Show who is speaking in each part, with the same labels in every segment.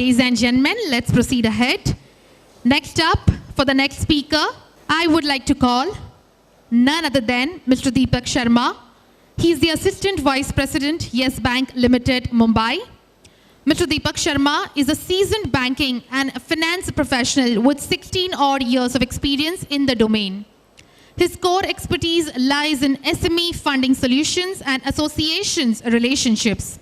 Speaker 1: Ladies and gentlemen, let's proceed ahead. Next up, for the next speaker, I would like to call none other than Mr. Deepak Sharma. He is the Assistant Vice President, Yes Bank Limited, Mumbai. Mr. Deepak Sharma is a seasoned banking and finance professional with 16 odd years of experience in the domain. His core expertise lies in SME funding solutions and associations relationships.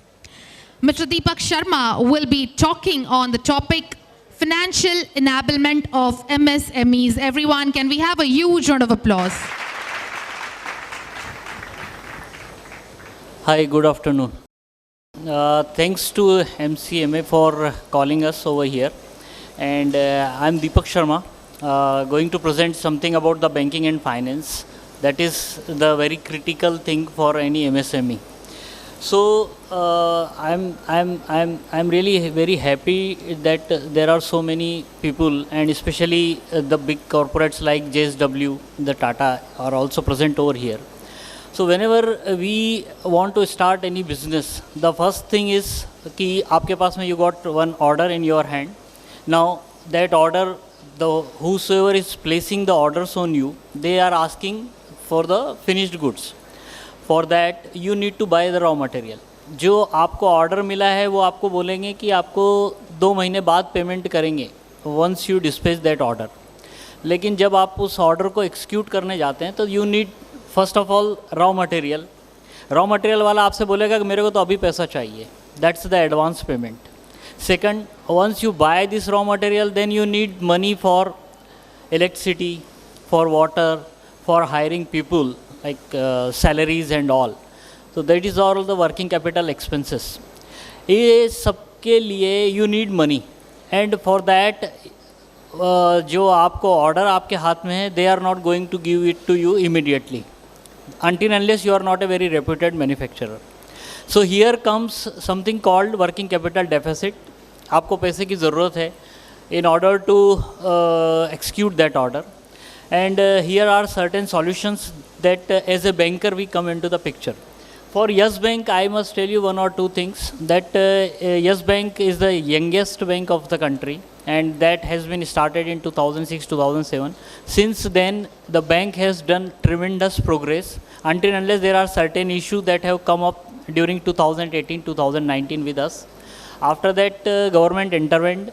Speaker 1: Mr. Deepak Sharma will be talking on the topic financial enablement of MSMEs. Everyone, can we have a huge round of applause?
Speaker 2: Hi, good afternoon. Thanks to Mcma for calling us over here. And I'm Deepak Sharma, going to present something about the banking and finance. That is the very critical thing for any MSME. So I'm really very happy that there are so many people, and especially the big corporates like JSW, the Tata are also present over here. So whenever we want to start any business, the first thing is कि आपके पास में you got one order in your hand. Now that order, the whosoever is placing the orders on you, they are asking for the finished goods. For that you need to buy the raw material. जो आपको order मिला है वो आपको बोलेंगे कि आपको 2 महीने बाद पेमेंट करेंगे once you dispatch that order. लेकिन जब आप उस ऑर्डर को एक्सिक्यूट करने जाते हैं तो you need first of all raw material. Raw material वाला आपसे बोलेगा कि मेरे को तो अभी पैसा चाहिए. That's the advance payment. Second, once you by this raw material then you need money for electricity, for water, for hiring people like salaries and all. So that is all the working capital expenses. ये सबके लिए you need money, and for that जो आपको order आपके हाथ में है, they are not going to give it to you immediately until unless you are not a very reputed manufacturer. So here comes something called working capital deficit. आपको पैसे की ज़रूरत है in order to execute that order. And here are certain solutions that as a banker we come into the picture. For Yes Bank, I must tell you one or two things, that Yes Bank is the youngest bank of the country, and that has been started in 2006-2007. Since then, the bank has done tremendous progress until unless there are certain issues that have come up during 2018-2019 with us. After that, government intervened.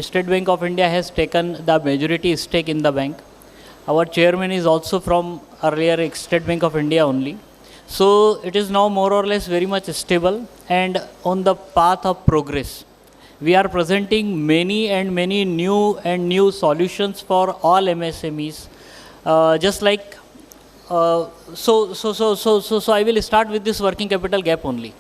Speaker 2: State Bank of India has taken the majority stake in the bank. Our chairman is also from earlier State Bank of India only. So it is now more or less very much stable and on the path of progress. We are presenting many new solutions for all MSMEs. Just like so I will start with this working capital gap only.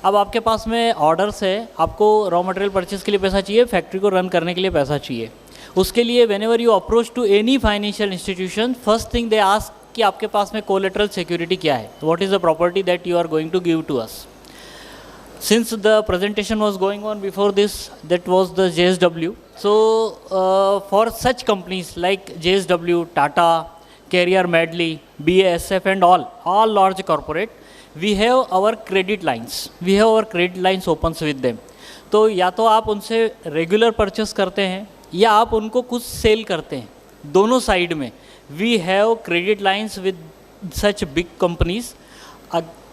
Speaker 2: अब आपके पास में orders है, आपको raw material purchase के लिए पैसा चाहिए, factory को रन करने के लिए पैसा चाहिए. उसके लिए whenever you approach to any financial institution, first thing they ask कि आपके पास में collateral security क्या है, what is the property that you are going to give to us. Since the presentation was going on before this, that was the JSW. So for such companies like JSW, Tata, Carrier Medley, BASF and all large corporate, we have our credit lines. We have our credit lines opens with them. तो या तो आप उनसे regular purchase करते हैं या आप उनको कुछ सेल करते हैं. दोनों साइड में we have credit lines with such big companies,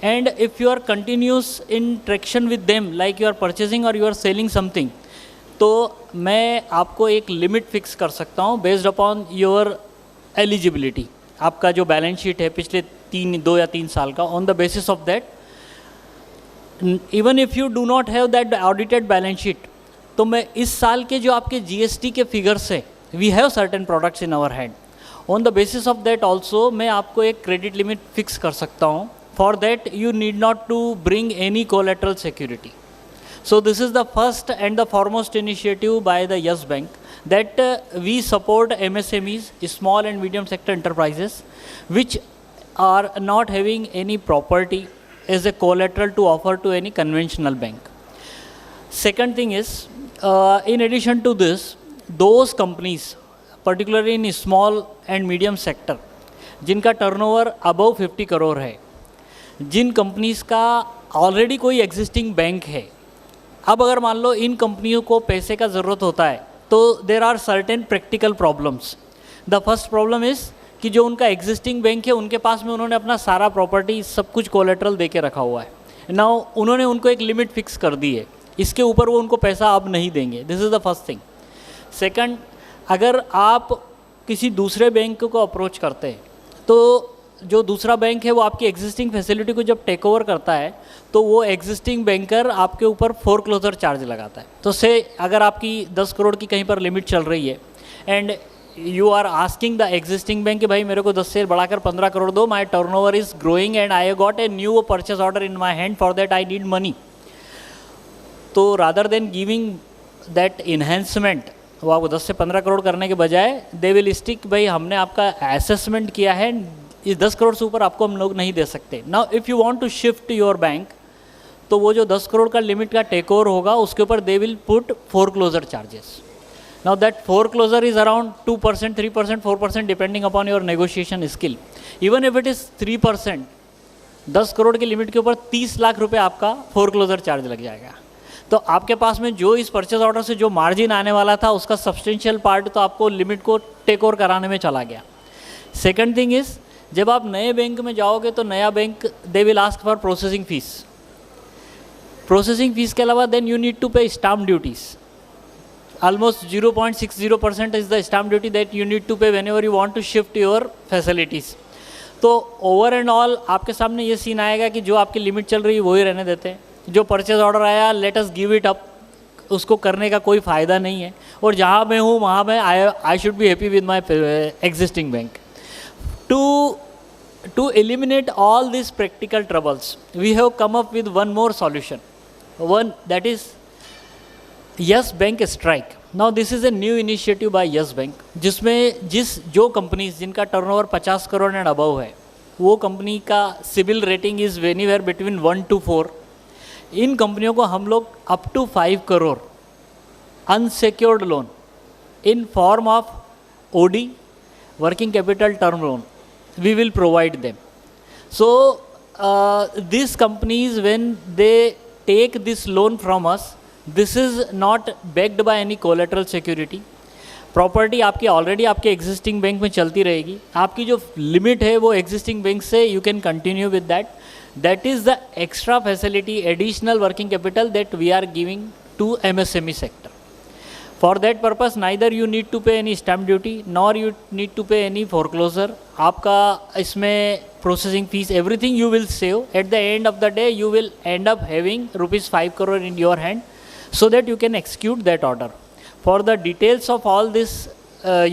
Speaker 2: and if you are continuous in traction with them, like you are purchasing or you are selling something, तो मैं आपको एक लिमिट फिक्स कर सकता हूँ बेस्ड अपॉन योर एलिजिबिलिटी. आपका जो balance sheet है पिछले 2 या 3 साल का, on the basis of that, even if you do not have that audited balance sheet, तो मैं इस साल के जो आपके जीएसटी के फिगर्स है, we have certain products in our hand, on the basis of that also मैं आपको एक क्रेडिट लिमिट फिक्स कर सकता हूँ. For that you need not to bring any collateral security. So this is the first and the foremost initiative by the Yes Bank, that we support MSMEs, small and medium sector enterprises, which are not having any property as a collateral to offer to any conventional bank. Second thing is, in addition to this, those companies, particularly in small and medium sector, जिनका turnover above 50 crore है, जिन companies का already कोई existing bank है, अब अगर मान लो इन कंपनियों को पैसे का ज़रूरत होता है तो there are certain practical problems. The first problem is कि जो उनका एग्जिस्टिंग बैंक है उनके पास में उन्होंने अपना सारा प्रॉपर्टी सब कुछ कोलेट्रल दे के रखा हुआ है. नाउ उन्होंने उनको एक लिमिट फिक्स कर दी है, इसके ऊपर वो उनको पैसा अब नहीं देंगे. This is the first thing. Second, अगर आप किसी दूसरे बैंक को अप्रोच करते हैं तो जो दूसरा बैंक है वो आपकी एग्जिस्टिंग फैसिलिटी को जब टेक ओवर करता है तो वो एग्जिस्टिंग बैंकर आपके ऊपर फोरक्लोजर चार्ज लगाता है. तो से अगर आपकी 10 करोड़ की कहीं पर लिमिट चल रही है and you are asking the existing bank कि भाई मेरे को 10 से बढ़ाकर 15 करोड़ दो, my turnover is growing and I got a new purchase order in my hand, for that I need money. तो rather than giving that enhancement, वो आपको 10 से 15 करोड़ करने के बजाय दे विल स्टिक, भाई हमने आपका असेसमेंट किया है, इस 10 करोड़ से ऊपर आपको हम लोग नहीं दे सकते. Now if you want to shift your bank, तो वो जो 10 करोड़ का लिमिट का टेक ओवर होगा उसके ऊपर they will put foreclosure charges. Now that foreclosure is around 2%, 3%, 4% depending upon your negotiation skill. Even if it is 3%, 10 crore की लिमिट के ऊपर 30 लाख रुपए आपका फोरक्लोजर चार्ज लग जाएगा. तो आपके पास में जो इस परचेज ऑर्डर से जो मार्जिन आने वाला था उसका सब्सटेंशियल पार्ट तो आपको लिमिट को टेक ओवर कराने में चला गया. सेकंड थिंग इज, जब आप नए बैंक में जाओगे तो नया bank they will ask for processing fees. Processing fees के अलावा then you need to pay stamp duties. Almost 0.60% is the stamp duty that you need to pay whenever you want to shift your facilities. तो over and all आपके सामने ये scene आएगा कि जो आपकी लिमिट चल रही है वही रहने देते हैं. जो परचेज ऑर्डर आया, let us give it up, उसको करने का कोई फ़ायदा नहीं है. और जहाँ मैं हूँ वहाँ मैं I should be happy with my existing bank. To eliminate all these practical troubles, we have come up with one more solution. One that is Yes Bank Strike. Now this is a new initiative by Yes Bank, जिसमें जो companies जिनका turnover 50 crore and above है वो company का civil rating is anywhere between 1 to 4. इन कंपनियों को हम लोग up to 5 crore unsecured loan in form of OD, working capital term loan, we will provide them. So these companies, when they take this loan from us, this is not backed by any collateral security. Property आपकी already आपके existing bank में चलती रहेगी. आपकी जो limit है वो existing bank से you can continue with that. That is the extra facility, additional working capital that we are giving to MSME sector. For that purpose, neither you need to pay any stamp duty, nor you need to pay any foreclosure. आपका इसमें processing fees, everything you will save. At the end of the day, you will end up having rupees 5 crore in your hand, so that you can execute that order. For the details of all this,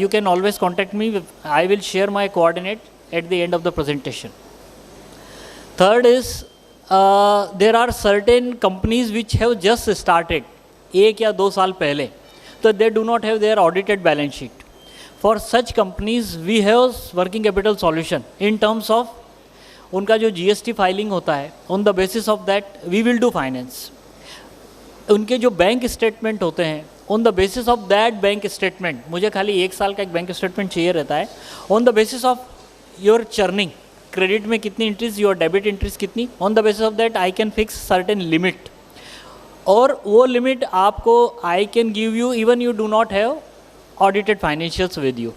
Speaker 2: you can always contact me. I will share my coordinate at the end of the presentation. Third is, there are certain companies which have just started 1 या 2 साल पहले, so they do not have their audited balance sheet. For such companies we have working capital solution in terms of उनका जो GST filing होता है, on the basis of that we will do finance. उनके जो bank statement होते हैं, on the basis of that bank statement, मुझे खाली 1 साल का एक बैंक स्टेटमेंट चाहिए रहता है, on the basis of your churning, credit में कितनी इंट्रीज, योर डेबिट इंट्रीज कितनी, on the basis of that I can fix certain limit. और वो लिमिट आपको I can give you even you do not have audited financials with you.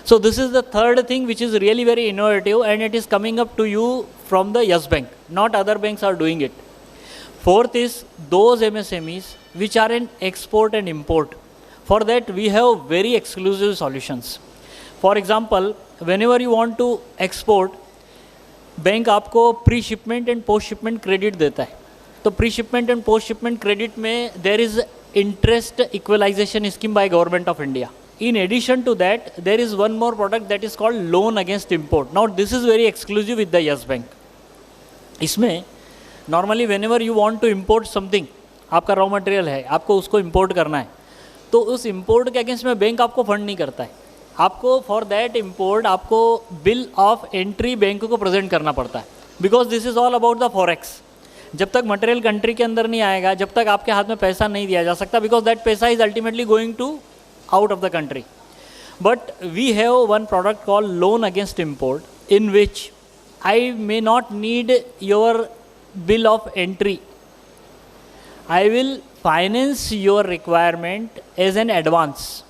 Speaker 2: So this is the third thing which is really very innovative and it is coming up to you from the Yes bank, not other banks are doing it. Fourth is those MSMEs which are in export and import. For that we have very exclusive solutions. For example, when ever you want to export, bank आपको pre shipment and post shipment credit देता है. तो pre shipment and post shipment credit में there is interest equalisation scheme by government of India. In addition to that there is one more product that is called loan against import. Now this is very exclusive with the Yes Bank. इसमें normally whenever you want to import something, आपका raw material है, आपको उसको import करना है, तो उस import के अगेंस्ट में बैंक आपको फंड नहीं करता है. आपको फॉर दैट इम्पोर्ट आपको बिल ऑफ एंट्री बैंक को प्रेजेंट करना पड़ता है, because this is all about the forex. जब तक मटेरियल कंट्री के अंदर नहीं आएगा, जब तक आपके हाथ में पैसा नहीं दिया जा सकता, बिकॉज दैट पैसा is ultimately going to out of the country. But we have one product called loan against import, in which I may not need your bill of entry. I will finance your requirement as an advance.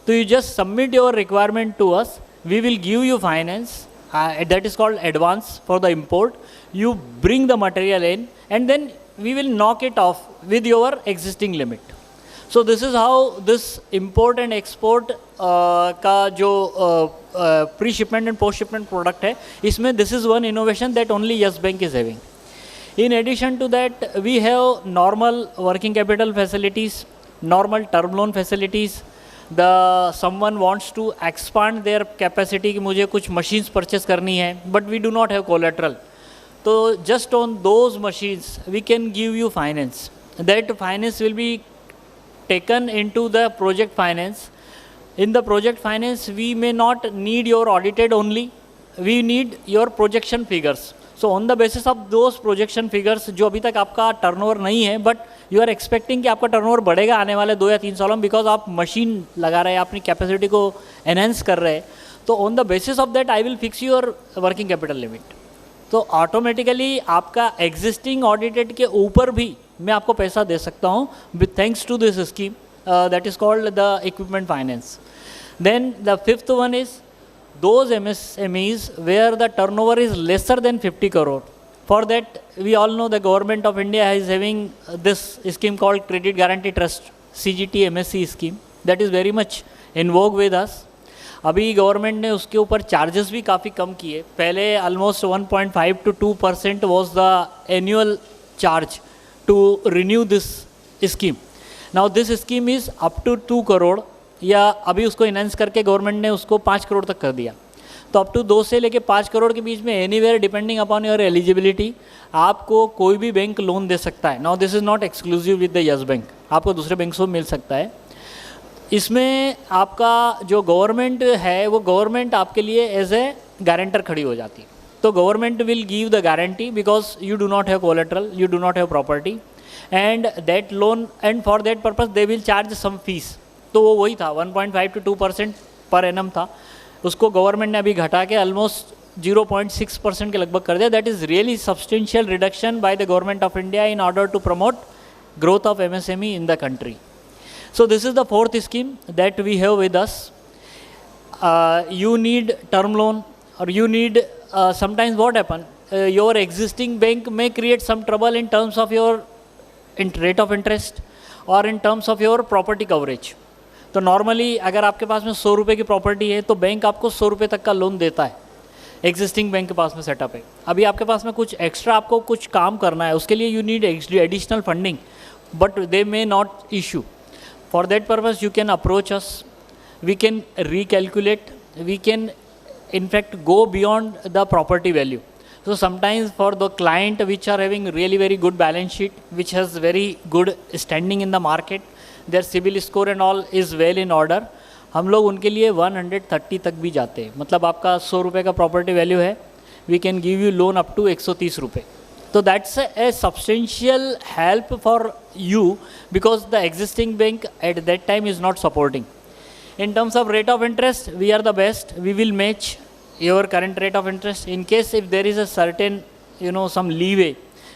Speaker 2: So you just submit your requirement to us, we will give you finance, that is called advance for the import. You bring the material in and then we will knock it off with your existing limit. So this is how this import and export का जो pre-shipment and post-shipment product है, इसमें this is one innovation that only Yes Bank is having. In addition to that, we have normal working capital facilities, normal term loan facilities. Someone wants to expand their capacity कि मुझे कुछ machines purchase करनी है, but we do not have collateral. So just on those machines, we can give you finance. That finance will be taken into the project finance. In the project finance, we may not need your audited only. We need your projection figures. So on the basis of those projection figures, जो अभी तक आपका turnover नहीं है, but you are expecting कि आपका turnover बढ़ेगा आने वाले 2 या 3 सालों में, because आप machine लगा रहे हैं, अपनी capacity को enhance कर रहे हैं. तो on the basis of that, I will fix your working capital limit. तो ऑटोमेटिकली आपका एग्जिस्टिंग ऑडिटेड के ऊपर भी मैं आपको पैसा दे सकता हूँ with thanks to this scheme that is called the equipment finance. Then the fifth one is those MSMEs where the turnover is lesser than 50 crore. For that, we all know the government of India is having this scheme called Credit Guarantee Trust, CGT MSC scheme, that is very much in vogue with us. अभी government ने उसके ऊपर charges भी काफ़ी कम किए. पहले almost 1.5 to 2% was the annual charge to renew this scheme. Now this scheme is up to 2 crore, या अभी उसको इनहेंस करके गवर्नमेंट ने उसको 5 करोड़ तक कर दिया. तो अप टू 2 से लेके 5 करोड़ के बीच में anywhere depending upon your eligibility आपको कोई भी बैंक लोन दे सकता है. Now this is not exclusive with the Yes bank, आपको दूसरे बैंक से मिल सकता है. इसमें आपका जो गवर्नमेंट है वो गवर्नमेंट आपके लिए एज ए गारंटर खड़ी हो जाती है. तो government will give the guarantee because you do not have collateral, you do not have property, and that loan, and for that purpose they will charge some fees. तो वो वही था 1.5 to 2% per annum था. उसको government ने अभी घटा के ऑलमोस्ट 0.6% के लगभग कर दिया. That is really substantial reduction by the government of India in order to promote growth of MSME in the country. So this is the fourth scheme that we have with us. You need term loan, or you need sometimes what happen, your existing bank may create some trouble in terms of your rate of interest or in terms of your property coverage. तो normally अगर आपके पास में 100 रुपये की property है तो bank आपको 100 रुपये तक का लोन देता है. एग्जिस्टिंग बैंक के पास में सेटअप है. अभी आपके पास में कुछ एक्स्ट्रा आपको कुछ काम करना है, उसके लिए you need additional funding, but they may not issue. For that purpose, you can approach us. We can recalculate. We can, in fact, go beyond the property value. So sometimes for the client which are having really very good balance sheet, which has very good standing in the market, their CIBIL score and all is well in order, हम लोग उनके लिए 130 तक भी जाते हैं. मतलब आपका 100 रुपये का प्रॉपर्टी वैल्यू है, we can give you loan up to 130 रुपये. So that's a substantial help for you because the existing bank at that time is not supporting. In terms of rate of interest, we are the best. We will match your current rate of interest. In case if there is a certain, some leeway,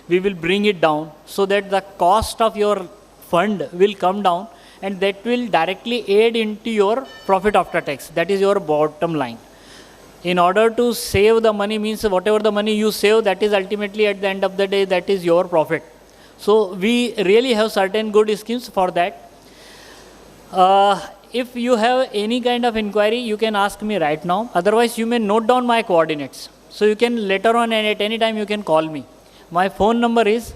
Speaker 2: we will bring it down so that the cost of your fund will come down, and that will directly aid into your profit after tax. That is your bottom line. In order to save the money means whatever the money you save, that is ultimately at the end of the day, that is your profit. So we really have certain good schemes for that. If you have any kind of inquiry, you can ask me right now. Otherwise, you may note down my coordinates. So you can later on and at any time you can call me. My phone number is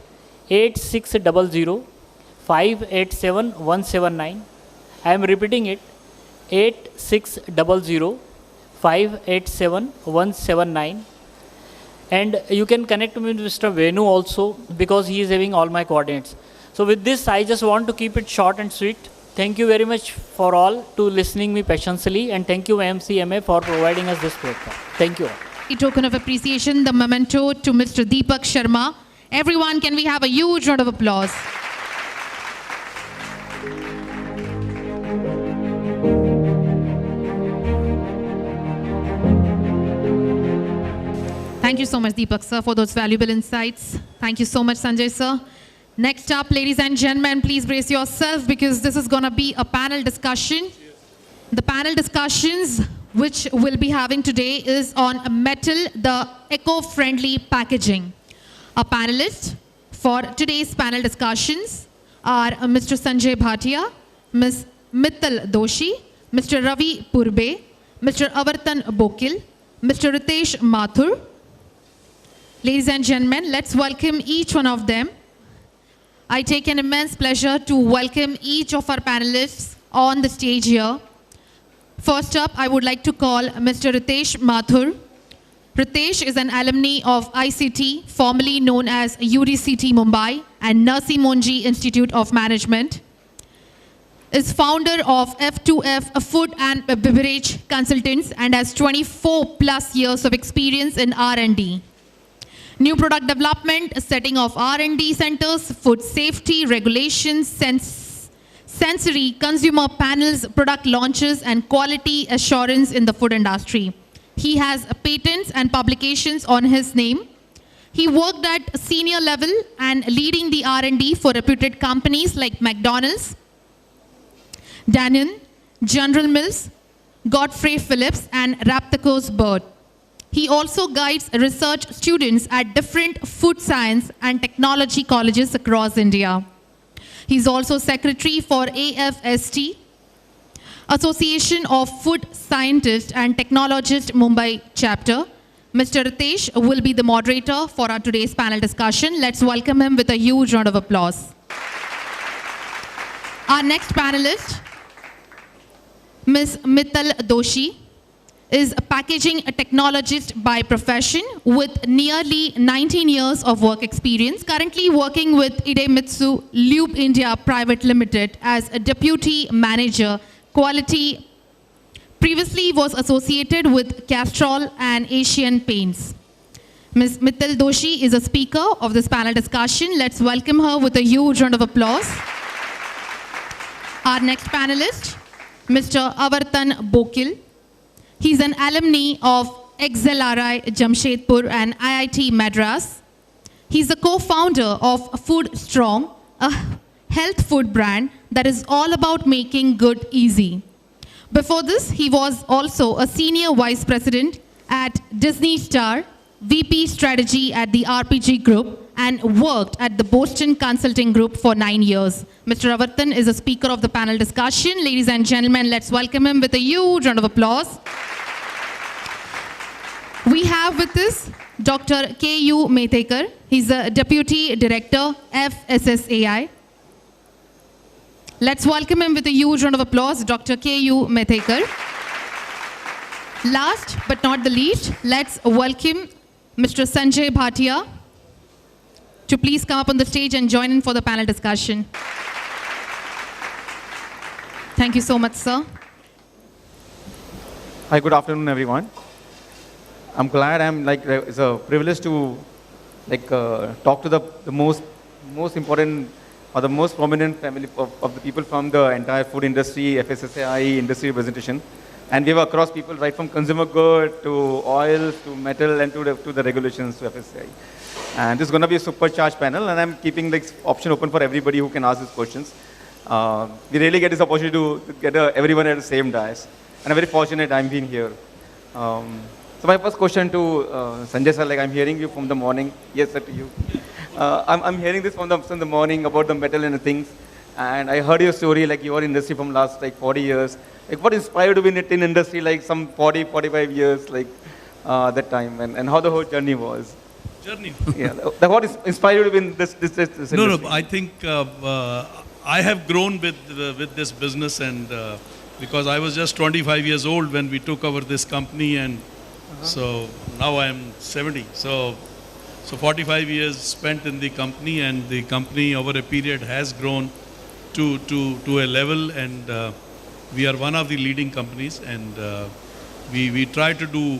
Speaker 2: 8600 587 179. I am repeating it, 8600 587 179, and you can connect me with Mr. Venu also because he is having all my coordinates. So with this, I just want to keep it short and sweet. Thank you very much for all to listening me patiently, and thank you Mcma for providing us this platform. Thank you all.
Speaker 1: A token of appreciation, the memento to Mr. Deepak Sharma. Everyone, can we have a huge round of applause? Thank you so much, Deepak sir, for those valuable insights. Thank you so much, Sanjay sir. Next up, ladies and gentlemen, please brace yourself because this is going to be a panel discussion. The panel discussions which we'll be having today is on metal, the eco-friendly packaging. Our panelists for today's panel discussions are Mr. Sanjay Bhatia, Ms. Mittal Doshi, Mr. Ravi Purbe, Mr. Avartan Bokil, Mr. Ritesh Mathur. Ladies and gentlemen, let's welcome each one of them. I take an immense pleasure to welcome each of our panelists on the stage here. First up, I would like to call Mr. Ritesh Mathur. Ritesh is an alumni of ICT, formerly known as UDCT Mumbai, and Narsi Monji Institute of Management. Is founder of F2F Food and Beverage Consultants and has 24 plus years of experience in R&D. New product development, setting of R&D centers, food safety, regulations, sensory, consumer panels, product launches, and quality assurance in the food industry. He has patents and publications on his name. He worked at senior level and leading the R&D for reputed companies like McDonald's, Danone, General Mills, Godfrey Phillips, and Raptacos Bird. He also guides research students at different food science and technology colleges across India. He's also secretary for AFST, Association of Food Scientists and Technologists Mumbai chapter. Mr. Ritesh will be the moderator for our today's panel discussion. Let's welcome him with a huge round of applause. Our next panelist, Ms. Mittal Doshi, is a packaging technologist by profession with nearly 19 years of work experience, currently working with Idemitsu Lube India Private Limited as a deputy manager, quality. Previously was associated with Castrol and Asian Paints. Ms. Mittal Doshi is a speaker of this panel discussion. Let's welcome her with a huge round of applause. Our next panelist, Mr. Avartan Bokil. He's an alumni of XLRI Jamshedpur and IIT Madras. He's the co-founder of Food Strong, a health food brand that is all about making good easy. Before this, he was also a senior vice president at Disney Star, VP strategy at the RPG Group, and worked at the Boston Consulting Group for 9 years. Mr. Avartan is a speaker of the panel discussion. Ladies and gentlemen, let's welcome him with a huge round of applause. We have with us Dr. K.U. Metekar. He's the Deputy Director, FSSAI. Let's welcome him with a huge round of applause, Dr. K.U. Metekar. Last but not the least, let's welcome Mr. Sanjay Bhatia to please come up on the stage and join in for the panel discussion. Thank you so much, sir.
Speaker 3: Hi, good afternoon, everyone. I'm glad it's a privilege to talk to the most important or the most prominent family of the people from the entire food industry, FSSAI industry representation. And we have across people right from consumer good to oil to metal and to the regulations to FSSAI. And this is going to be a supercharged panel, and I'm keeping the option open for everybody who can ask these questions. We really get this opportunity to get everyone at the same dais. And I'm very fortunate I'm being here. So my first question to Sanjay sir, I'm hearing you from the morning. Yes, sir, to you. I'm hearing this from the morning about the metal and the things. And I heard your story, you are in industry from last 40 years. What inspired you to be in industry some 40, 45 years that time, and how the whole journey was?
Speaker 4: Journey?
Speaker 3: Yeah. What inspired you to be in this industry?
Speaker 4: No, I think I have grown with this business, and because I was just 25 years old when we took over this company, and so now I am 70. So 45 years spent in the company, and the company over a period has grown to a level, and we are one of the leading companies, and we try to do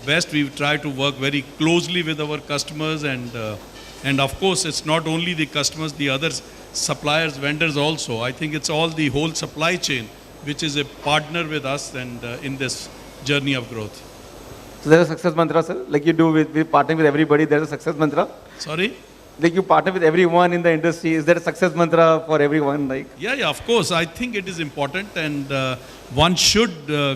Speaker 4: best. We try to work very closely with our customers, and of course it's not only the customers, the other suppliers, vendors also. I think it's all the whole supply chain which is a partner with us and in this journey of growth.
Speaker 3: So there's a success mantra, sir? You do with partnering with everybody, there's a success mantra?
Speaker 4: Sorry?
Speaker 3: like you partner with everyone in the industry. Is there a success mantra for everyone? Like,
Speaker 4: Yeah, of course. I think it is important, and one should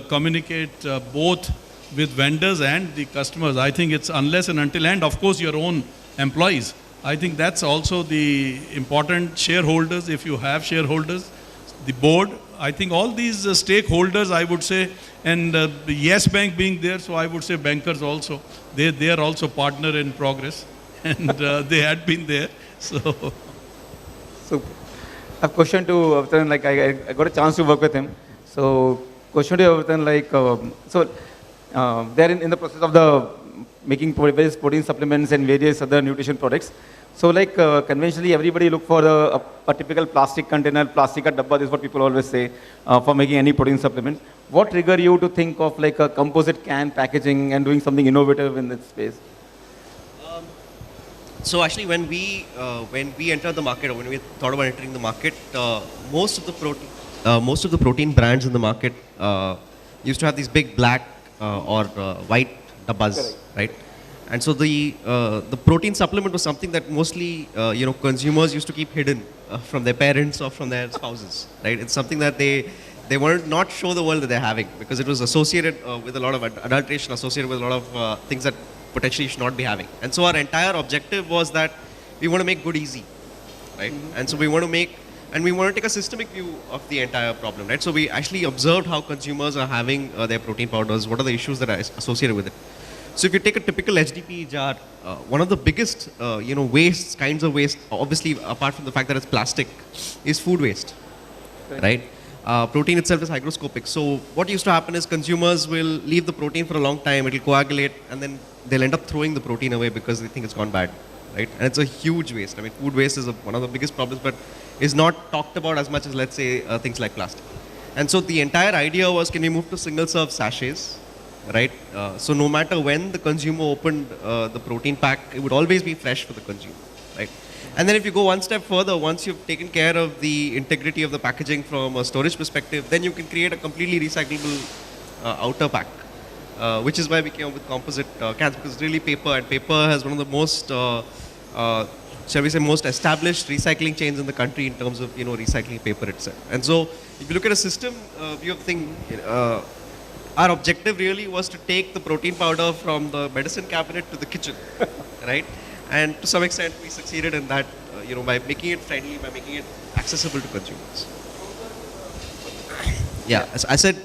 Speaker 4: communicate both with vendors and the customers. I think it's unless and until, and of course your own employees. I think that's also the important shareholders, if you have shareholders, the board. I think all these stakeholders, I would say, and Yes Bank being there, so I would say bankers also. They are also partner in progress, and they had been there. So.
Speaker 3: so I have a question to Avatan. Like I got a chance to work with him. So question to Avatan, like they're in the process of the making various protein supplements and various other nutrition products. So like conventionally, everybody look for a typical plastic container, plastic dabba. This is what people always say for making any protein supplement. What trigger you to think of like a composite can packaging and doing something innovative in this space?
Speaker 5: So actually, when we entered the market, or when we thought about entering the market, most of the protein brands in the market used to have these big black or white dabbas, right? And so the protein supplement was something that mostly consumers used to keep hidden from their parents or from their spouses, right? It's something that they wanted to not show the world that they're having, because it was associated with a lot of adulteration, associated with a lot of things that potentially you should not be having. And so our entire objective was that we want to make good easy, right? And so we want to take a systemic view of the entire problem, right? So we actually observed how consumers are having their protein powders, what are the issues that are associated with it. So if you take a typical HDPE jar, one of the biggest kinds of waste, obviously apart from the fact that it's plastic, is food waste, right? Protein itself is hygroscopic. So what used to happen is consumers will leave the protein for a long time, it will coagulate, and then they'll end up throwing the protein away because they think it's gone bad, right? And it's a huge waste. I mean, food waste is one of the biggest problems, but is not talked about as much as, let's say, things like plastic. And so the entire idea was, can we move to single-serve sachets, right? So no matter when the consumer opened the protein pack, it would always be fresh for the consumer, right? And then if you go one step further, once you've taken care of the integrity of the packaging from a storage perspective, then you can create a completely recyclable outer pack, which is why we came up with composite cans, because it's really paper, and paper has one of the most, shall we say, most established recycling chains in the country in terms of, recycling paper itself. And so if you look at a system view of thing, our objective really was to take the protein powder from the medicine cabinet to the kitchen, right? And to some extent, we succeeded in that, by making it friendly, by making it accessible to consumers. Yeah, as I said,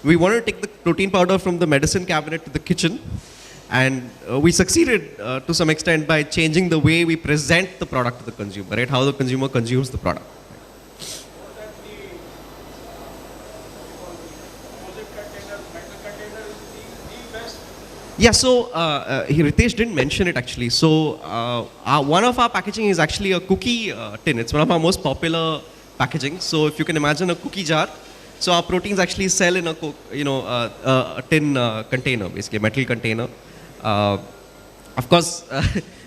Speaker 5: we wanted to take the protein powder from the medicine cabinet to the kitchen, and we succeeded to some extent by changing the way we present the product to the consumer, right? How the consumer consumes the product. Yeah, so Ritesh didn't mention it actually. So one of our packaging is actually a cookie tin. It's one of our most popular packaging. So if you can imagine a cookie jar, so our proteins actually sell in a tin container, basically a metal container. Of course,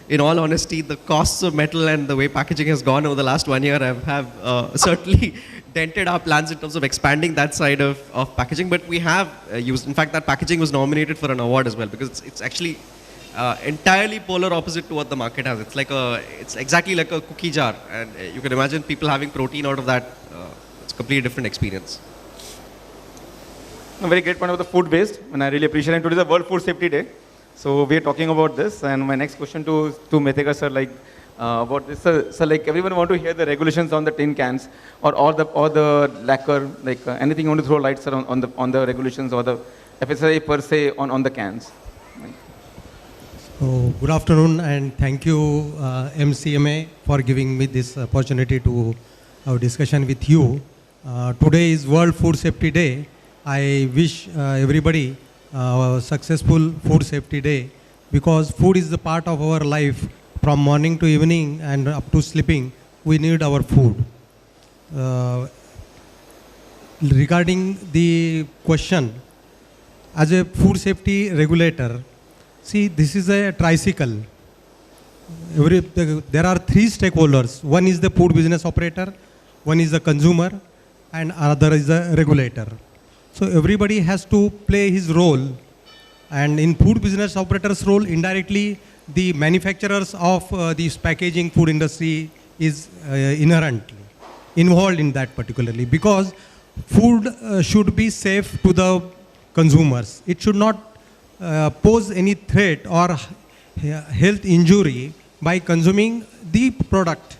Speaker 5: in all honesty, the costs of metal and the way packaging has gone over the last 1 year have certainly dented our plans in terms of expanding that side of packaging. But we have used, in fact, that packaging was nominated for an award as well, because it's actually entirely polar opposite to what the market has. It's exactly like a cookie jar, and you can imagine people having protein out of that. It's a completely different experience.
Speaker 3: A very great point about the food waste, and I really appreciate it. Today is the World Food Safety Day, so we are talking about this. And my next question to Mehta sir, about this, so like everyone want to hear the regulations on the tin cans or the lacquer, anything you want to throw lights on the regulations or the FSSAI per se on the cans.
Speaker 6: So, good afternoon, and thank you MCMA for giving me this opportunity to have a discussion with you. Today is World Food Safety Day. I wish everybody a successful Food Safety Day, because food is the part of our life. From morning to evening and up to sleeping, we need our food. Regarding the question, as a food safety regulator, see, this is a tricycle. There are three stakeholders. One is the food business operator, one is the consumer, and another is the regulator. So everybody has to play his role. And in food business operator's role, indirectly, the manufacturers of this packaging food industry is inherently involved in that particularly, because food should be safe to the consumers. It should not pose any threat or health injury by consuming the product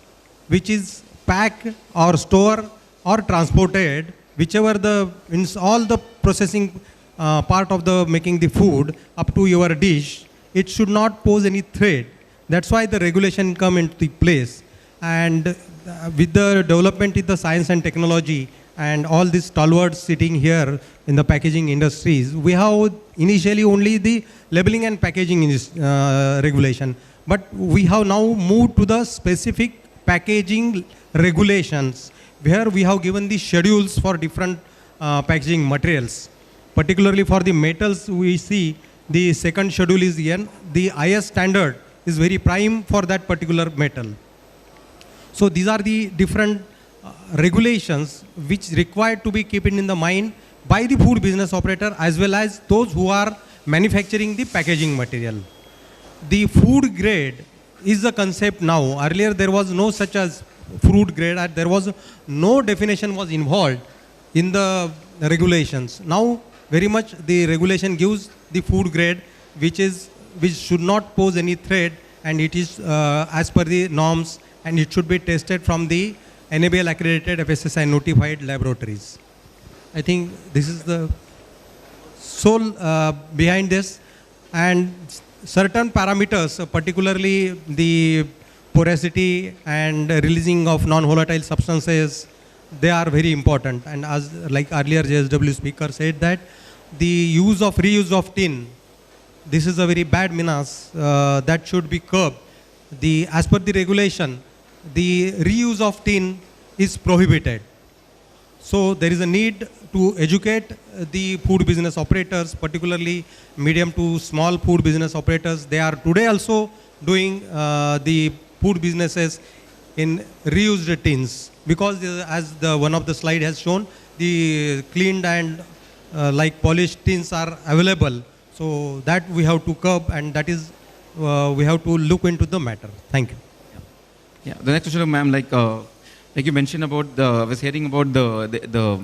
Speaker 6: which is packed or stored or transported, whichever the means all the processing part of the making the food up to your dish. It should not pose any threat. That's why the regulation come into the place. And with the development in the science and technology and all these stalwarts sitting here in the packaging industries, we have initially only the labeling and packaging regulation, but we have now moved to the specific packaging regulations, where we have given the schedules for different packaging materials. Particularly for the metals, we see the second schedule is here. The IS standard is very prime for that particular metal. So these are the different regulations which required to be kept in the mind by the food business operator as well as those who are manufacturing the packaging material. The food grade is a concept now. Earlier there was no such as food grade, there was no definition was involved in the regulations. Now very much the regulation gives the food grade which should not pose any threat, and it is as per the norms, and it should be tested from the NABL accredited FSSI notified laboratories. I think this is the soul behind this, and certain parameters, particularly the porosity and releasing of non-volatile substances, they are very important. And as like earlier JSW speaker said that the reuse of tin, this is a very bad menace that should be curbed. As per the regulation, the reuse of tin is prohibited. So there is a need to educate the food business operators, particularly medium to small food business operators. They are today also doing the food businesses in reused tins, because as one of the slide has shown, the cleaned and like polished tins are available. So that we have to curb, and that is we have to look into the matter. Thank you.
Speaker 3: Yeah, the next question, ma'am, like you mentioned about I was hearing about the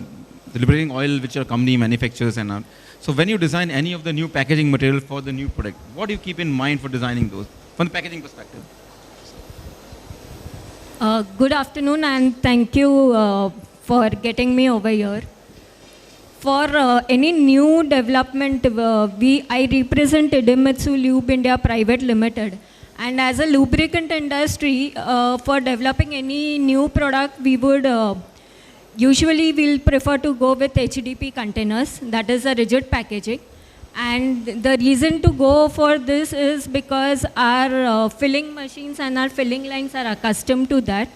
Speaker 3: liberating oil which your company manufactures and all. So when you design any of the new packaging material for the new product, what do you keep in mind for designing those from the packaging perspective?
Speaker 7: Good afternoon, and thank you for getting me over here. For any new development, I represent Idemitsu Lube India Private Limited. And as a lubricant industry, for developing any new product, we would usually we'll prefer to go with HDP containers, that is a rigid packaging. And the reason to go for this is because our filling machines and our filling lines are accustomed to that.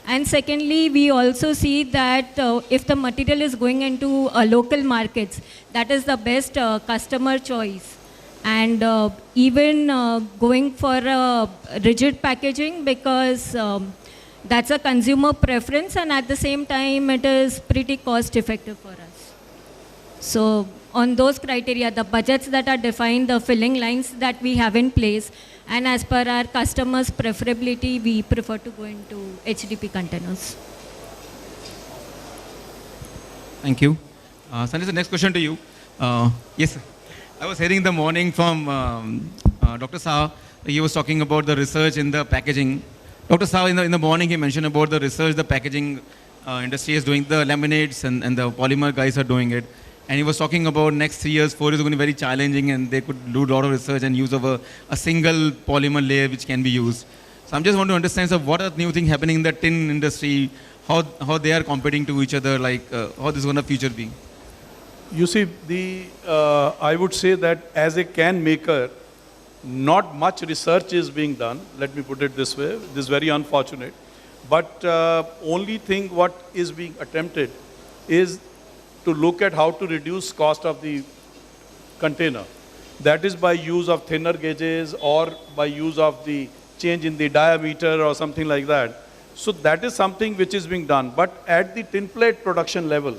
Speaker 7: And secondly, we also see that if the material is going into local markets, that is the best customer choice. And even going for a rigid packaging, because that's a consumer preference, and at the same time it is pretty cost effective for us. So on those criteria, the budgets that are defined, the filling lines that we have in place, and as per our customers' preferability, we prefer to go into HDP containers.
Speaker 3: Thank you. Sanjay, the next question to you. Yes, sir. I was hearing in the morning from Dr. Saha. He was talking about the research in the packaging. Dr. Saha, in the morning, he mentioned about the research the packaging industry is doing, the laminates and the polymer guys are doing it. And he was talking about next 3 years, 4 years are going to be very challenging, and they could do a lot of research and use of a single polymer layer which can be used. So I'm just want to understand, so what are new things happening in the tin industry, how they are competing to each other, like how this is going to future be?
Speaker 4: You see, I would say that as a can maker, not much research is being done. Let me put it this way. This is very unfortunate. But only thing what is being attempted is to look at how to reduce cost of the container. That is by use of thinner gauges or by use of the change in the diameter or something like that. So that is something which is being done. But at the tin plate production level,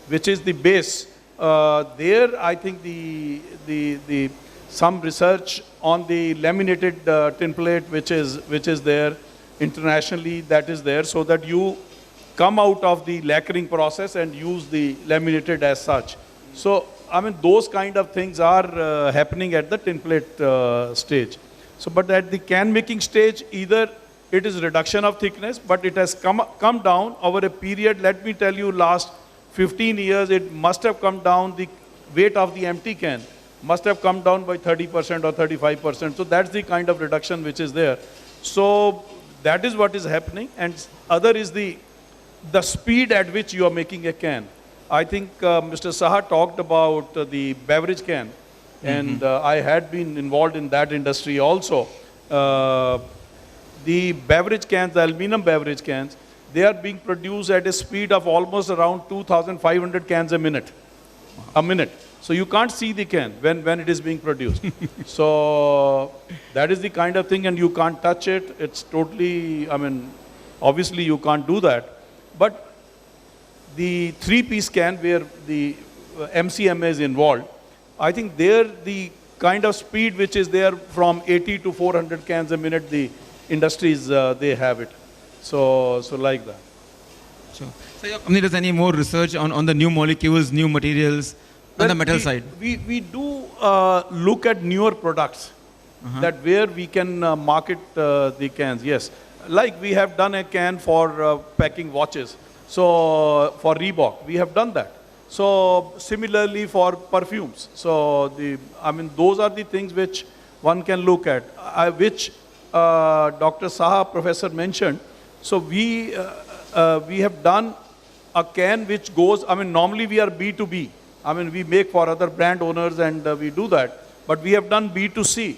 Speaker 4: which is the base, there I think the
Speaker 8: some research on the laminated tin plate, which is there internationally, that is there, so that you come out of the lacquering process and use the laminated as such. So, I mean, those kind of things are happening at the tin plate stage. So, but at the can making stage, either it is reduction of thickness, but it has come down over a period. Let me tell you, last 15 years, it must have come down, the weight of the empty can must have come down by 30% or 35%. So that's the kind of reduction which is there. So that is what is happening. And other is the speed at which you are making a can. I think Mr. Saha talked about the beverage can, and I had been involved in that industry also. The beverage cans, the aluminum beverage cans, they are being produced at a speed of almost around 2,500 cans a minute. So you can't see the can when it is being produced. So that is the kind of thing, and you can't touch it. It's totally, I mean, obviously you can't do that. But the three-piece can where the MCMA is involved, I think there the kind of speed which is there from 80 to 400 cans a minute, the industries, they have it. So like that.
Speaker 9: Sure. So your company does any more research on the new molecules, new materials on the metal side?
Speaker 8: We do look at newer products that where we can market the cans, yes. Like we have done a can for packing watches. So for Reebok, we have done that. So similarly for perfumes. So I mean, those are the things which one can look at, which Dr. Saha, professor, mentioned. So we have done a can which goes, I mean, normally we are B2B. I mean, we make for other brand owners and we do that. But we have done B2C,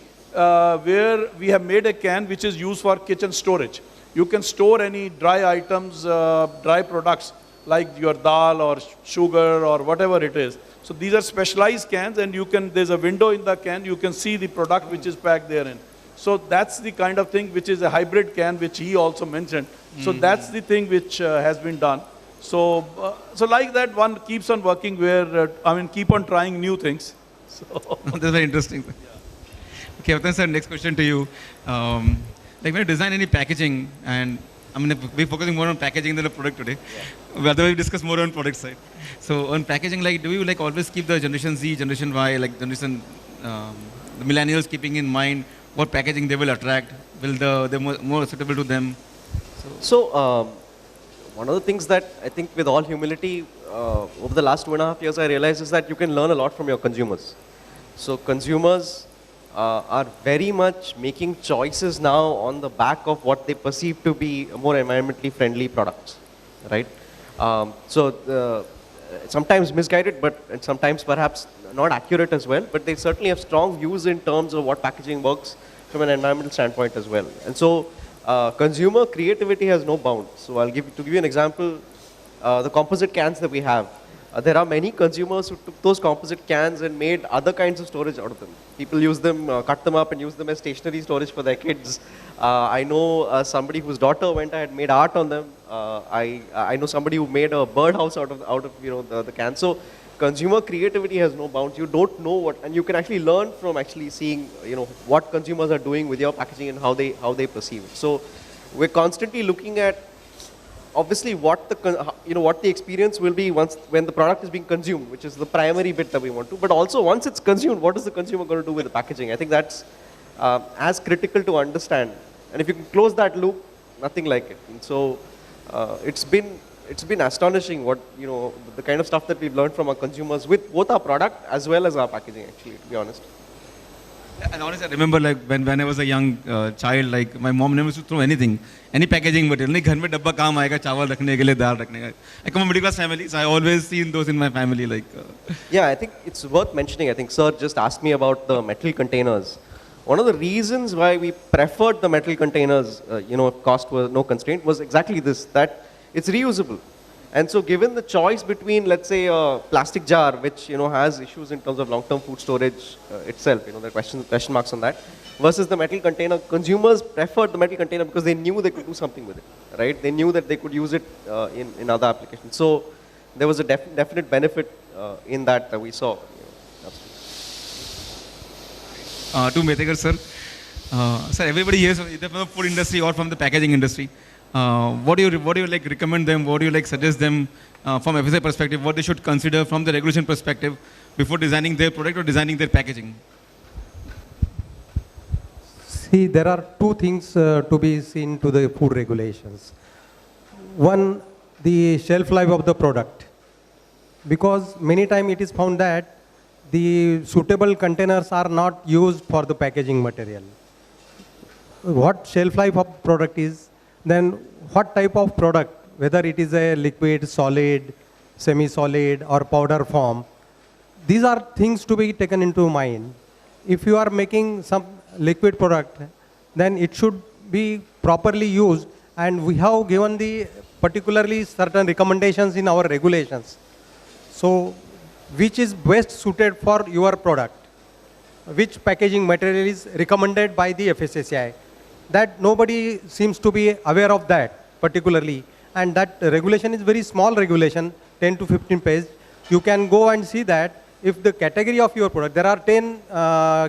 Speaker 8: where we have made a can which is used for kitchen storage. You can store any dry items, dry products like your dal or sugar or whatever it is. So these are specialized cans, and there's a window in the can, you can see the product which is packed therein. So that's the kind of thing which is a hybrid can, which he also mentioned. So that's the thing which has been done. So like that, one keeps on working where, I mean, keep on trying new things. So
Speaker 9: That's very interesting. Yeah. Okay, Vatan sir, next question to you. Like when you design any packaging, and I mean, we're focusing more on packaging than the product today. Yeah. Otherwise, we discuss more on product side. So on packaging, like, do you like always keep the generation Z, generation Y, like generation, the millennials keeping in mind what packaging they will attract? Will they're more suitable to them?
Speaker 5: So one of the things that I think, with all humility, over the last 2.5 years, I realized is that you can learn a lot from your consumers. So consumers are very much making choices now on the back of what they perceive to be more environmentally friendly products, right? Sometimes misguided, and sometimes perhaps not accurate as well, but they certainly have strong views in terms of what packaging works from an environmental standpoint as well. And so consumer creativity has no bounds. So to give you an example, the composite cans that we have, there are many consumers who took those composite cans and made other kinds of storage out of them. People use them, cut them up and use them as stationary storage for their kids. I know somebody whose daughter went ahead and made art on them. I know somebody who made a birdhouse out of the can. So consumer creativity has no bounds. You don't know what, and you can actually learn from actually seeing what consumers are doing with your packaging and how they perceive it. So we're constantly looking at, obviously, what the experience will be when the product is being consumed, which is the primary bit that we want to. But also, once it's consumed, what is the consumer going to do with the packaging? I think that's as critical to understand. And if you can close that loop, nothing like it. And so it's been astonishing what the kind of stuff that we've learned from our consumers with both our product as well as our packaging. Actually, to be honest.
Speaker 9: And honestly, I remember like when I was a young child, like my mom never used to throw anything, any packaging material. नहीं घर में डब्बा काम आएगा चावल रखने के लिए, दाल रखने का. I come from a middle class family, so I always seen those in my family. Like.
Speaker 5: Yeah, I think it's worth mentioning. I think Sir just asked me about the metal containers. One of the reasons why we preferred the metal containers, cost was no constraint, was exactly this, that it's reusable. And so given the choice between, let's say, a plastic jar, which has issues in terms of long-term food storage itself, there are question marks on that, versus the metal container, consumers preferred the metal container because they knew they could do something with it, right? They knew that they could use it in other applications. So there was a definite benefit in that we saw.
Speaker 9: to Metekar sir. Sir, everybody here is either from the food industry or from the packaging industry. What do you like recommend them? What do you like suggest them from FSI perspective? What they should consider from the regulation perspective before designing their product or designing their packaging?
Speaker 6: See, there are two things to be seen to the food regulations. One, the shelf life of the product. Because many times it is found that the suitable containers are not used for the packaging material. What shelf life of product is, then what type of product, whether it is a liquid, solid, semi-solid or powder form, these are things to be taken into mind. If you are making some liquid product, then it should be properly used, and we have given the particularly certain recommendations in our regulations. So, which is best suited for your product? Which packaging material is recommended by the FSSAI? That nobody seems to be aware of that particularly, and that regulation is very small regulation, 10 to 15 pages. You can go and see that if the category of your product, there are 10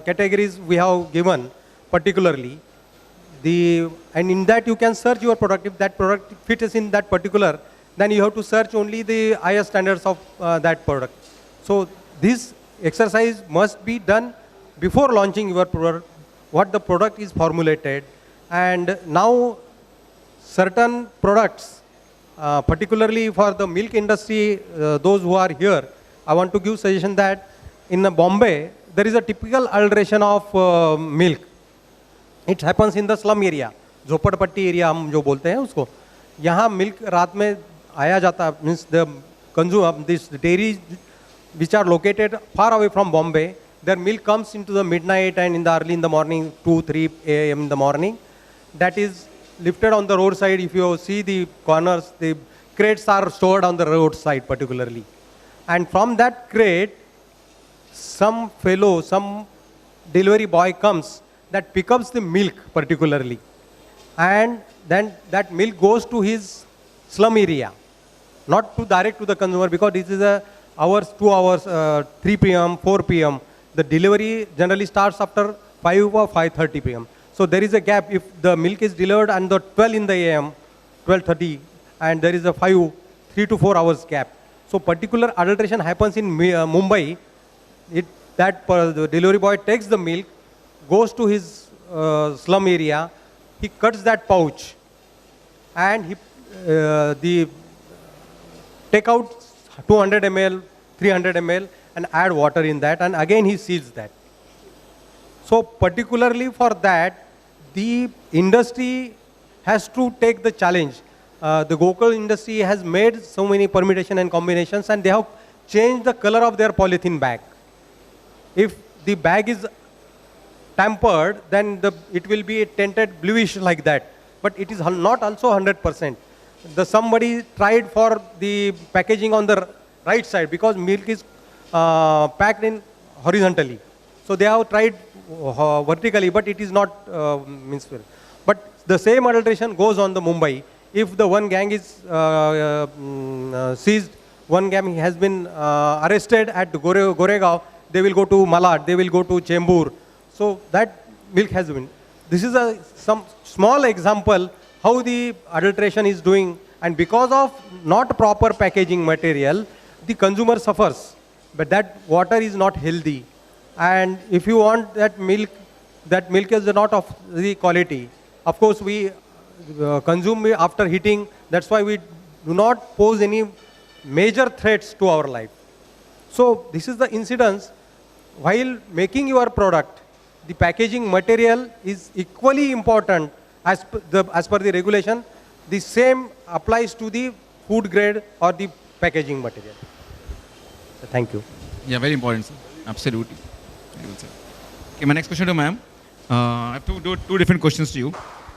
Speaker 6: categories we have given particularly, and in that you can search your product. If that product fits in that particular, then you have to search only the higher standards of that product. So this exercise must be done before launching your product, what the product is formulated. And now certain products, particularly for the milk industry, those who are here, I want to give suggestion that in Bombay, there is a typical adulteration of milk. It happens in the slum area, झोपड़पट्टी area हम जो बोलते हैं उसको. यहाँ milk रात में आया जाता, means the consume this dairies which are located far away from Bombay, their milk comes into the midnight and in the early in the morning, 2-3 a.m. in the morning. That is lifted on the roadside. If you see the corners, the crates are stored on the roadside particularly. And from that crate, some delivery boy comes that picks up the milk particularly. And then that milk goes to his slum area, not to direct to the consumer, because this is a hours, 2 hours, 3 p.m., 4 p.m. The delivery generally starts after 5 or 5:30 p.m. So there is a gap. If the milk is delivered and the 12 in the a.m., 12:30, and there is a 3 to 4 hours gap. So particular adulteration happens in Mumbai. The delivery boy takes the milk, goes to his slum area, he cuts that pouch, and he take out 200 ml, 300 ml, and add water in that, and again he seals that. So particularly for that, the industry has to take the challenge. The Gokul industry has made so many permutation and combinations, and they have changed the color of their polythene bag. If the bag is tampered, then it will be tinted bluish like that. But it is not also 100%. Somebody tried for the packaging on the right side, because milk is packed in horizontally. So they have tried vertically, but it is not But the same adulteration goes on the Mumbai. If the one gang is seized, one gang has been arrested at Goregaon, they will go to Malad, they will go to Chembur. So that milk has been. This is some small example how the adulteration is doing, and because of not proper packaging material, the consumer suffers. But that water is not healthy. And if you want that milk is not of the quality. Of course, we consume it after heating. That's why we do not pose any major threats to our life. So this is the incidence. While making your product, the packaging material is equally important as per the regulation. The same applies to the food grade or the packaging material. So thank you.
Speaker 9: Yeah, very important, sir. Absolutely. Very good, sir. Okay, my next question to ma'am. I have to do two different questions to you.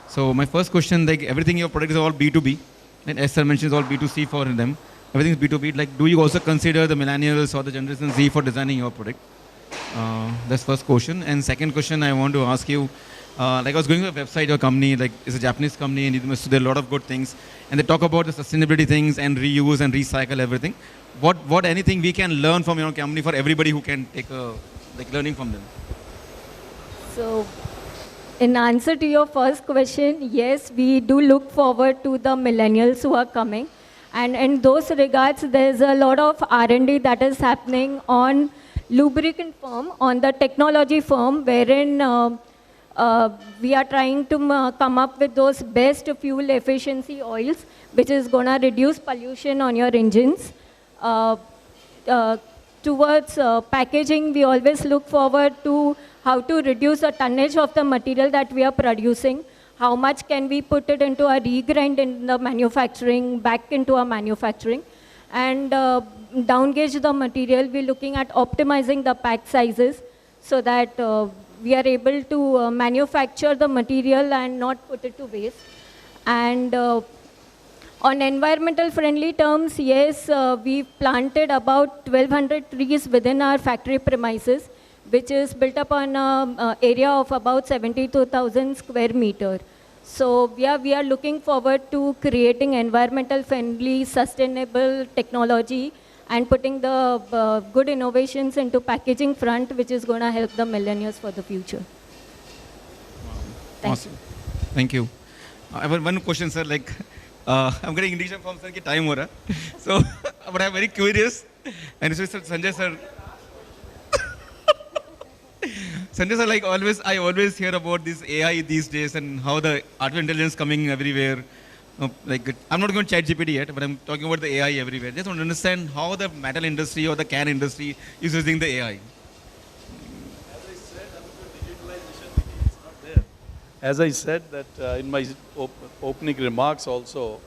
Speaker 9: So my first question, like everything in your product is all B2B, and as sir mentioned, all B2C for them. Everything is B2B. Like, do you also consider the millennials or the Generation Z for designing your product? That's first question. And second question, I want to ask you, like I was going to the website, your company, like it's a Japanese company, and there are a lot of good things, and they talk about the sustainability things and reuse and recycle everything. What anything we can learn from your company for everybody who can take learning from them?
Speaker 7: So, in answer to your first question, yes, we do look forward to the millennials who are coming. And in those regards, there's a lot of R&D that is happening on lubricant firm, on the technology firm, wherein we are trying to come up with those best fuel efficiency oils, which is going to reduce pollution on your engines. Towards packaging, we always look forward to how to reduce the tonnage of the material that we are producing. How much can we put it into a regrind in the manufacturing, back into our manufacturing. And down-gauge the material, we're looking at optimizing the pack sizes so that we are able to manufacture the material and not put it to waste. And on environmental friendly terms, yes, we've planted about 1,200 trees within our factory premises, which is built up on an area of about 72,000 square meter. So we are looking forward to creating environmental friendly, sustainable technology and putting the good innovations into packaging front, which is going to help the millennials for the future.
Speaker 9: Awesome. Thank you. I have one question, sir. Like, I'm getting indication from sir that time ho raha. So, but I'm very curious. And so, Sanjay sir, Sanjay sir, like always, I always hear about this AI these days and how the artificial intelligence coming everywhere. Like, I'm not going to chat GPT yet, but I'm talking about the AI everywhere. Just want to understand how the metal industry or the can industry is using the AI.
Speaker 8: As I said that in my opening remarks also,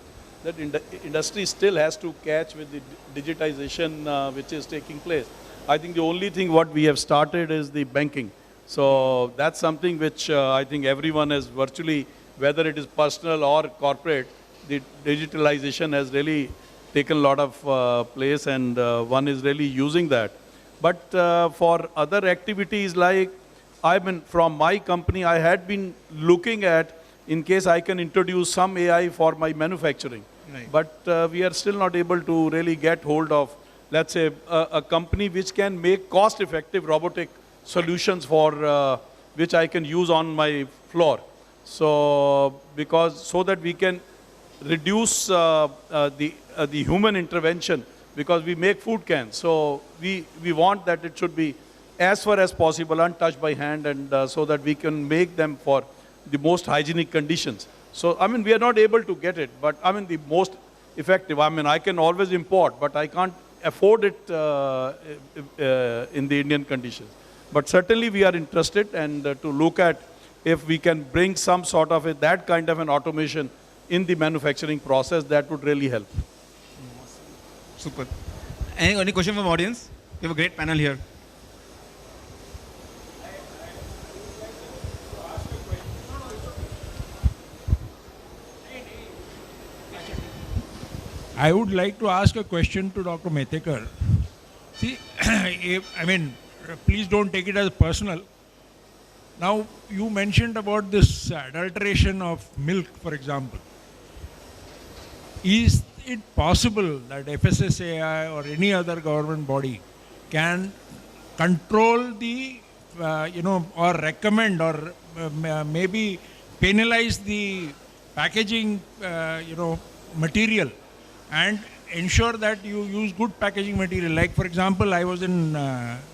Speaker 8: that industry still has to catch with the digitization which is taking place. I think the only thing what we have started is the banking. So that's something which I think everyone has virtually, whether it is personal or corporate, the digitalization has really taken a lot of place and one is really using that. But for other activities like, I mean, from my company, I had been looking at in case I can introduce some AI for my manufacturing. Right. But we are still not able to really get hold of, let's say, a company which can make cost-effective robotic solutions for which I can use on my floor. So, so that we can reduce the human intervention, because we make food cans. So we want that it should be as far as possible untouched by hand, and so that we can make them for the most hygienic conditions. So, I mean, we are not able to get it, but I mean, the most effective, I mean, I can always import, but I can't afford it in the Indian conditions. But certainly we are interested and to look at if we can bring some sort of that kind of an automation in the manufacturing process, that would really help.
Speaker 9: Super. Any question from audience? We have a great panel here.
Speaker 10: I would like to ask a question to Dr. Metekar. See, I mean, please don't take it as personal. Now, you mentioned about this adulteration of milk, for example. Is it possible that FSSAI or any other government body can control the, or recommend or maybe penalize the packaging, material and ensure that you use good packaging material? Like, for example, I was in